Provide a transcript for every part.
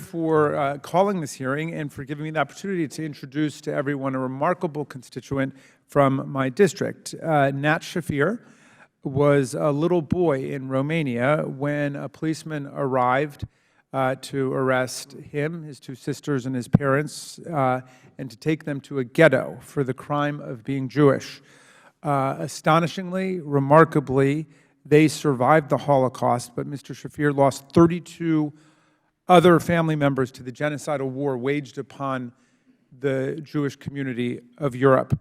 for calling this hearing and for giving me the opportunity to introduce to everyone a remarkable constituent from my district. Nat Shaffir was a little boy in Romania when a policeman arrived to arrest him, his two sisters, and his parents, and to take them to a ghetto for the crime of being Jewish. Astonishingly, remarkably, they survived the Holocaust, but Mr. Shaffir lost 32 other family members to the genocidal war waged upon the Jewish community of Europe.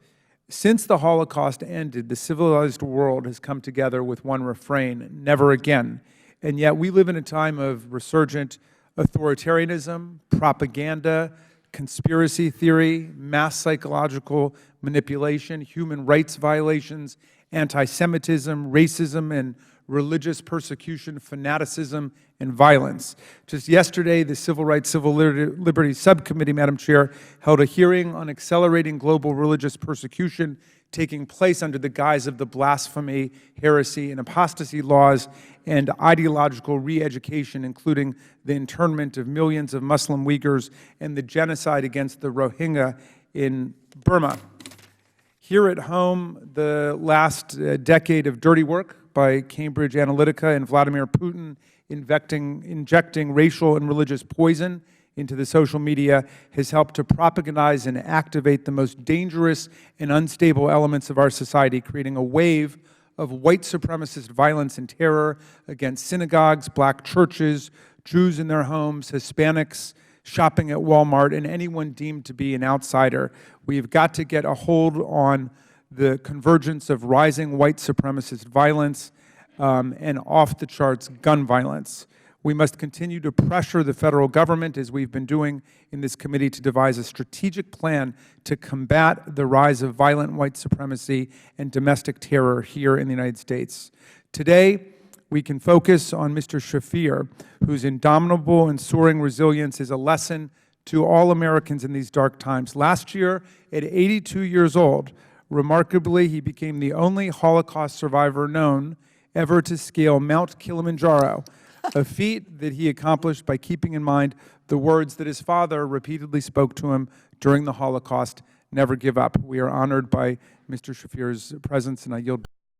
Since the Holocaust ended, the civilized world has come together with one refrain: never again. And yet we live in a time of resurgent authoritarianism, propaganda, conspiracy theory, mass psychological manipulation, human rights violations, anti-Semitism, racism, and religious persecution, fanaticism, and violence. Just yesterday, the Civil Rights, Civil Liberties Subcommittee, Madam Chair, held a hearing on accelerating global religious persecution taking place under the guise of the blasphemy, heresy, and apostasy laws and ideological re-education, including the internment of millions of Muslim Uyghurs and the genocide against the Rohingya in Burma. Here at home, the last decade of dirty work by Cambridge Analytica and Vladimir Putin injecting racial and religious poison into the social media has helped to propagandize and activate the most dangerous and unstable elements of our society, creating a wave of white supremacist violence and terror against synagogues, black churches, Jews in their homes, Hispanics shopping at Walmart, and anyone deemed to be an outsider. We've got to get a hold on the convergence of rising white supremacist violence and off-the-charts gun violence. We must continue to pressure the federal government, as we've been doing in this committee, to devise a strategic plan to combat the rise of violent white supremacy and domestic terror here in the United States. Today, we can focus on Mr. Shaffir, whose indomitable and soaring resilience is a lesson to all Americans in these dark times. Last year, at 82 years old, remarkably, he became the only Holocaust survivor known ever to scale Mount Kilimanjaro, a feat that he accomplished by keeping in mind the words that his father repeatedly spoke to him during the Holocaust: never give up. We are honored by Mr. Shaffir's presence, and I yield.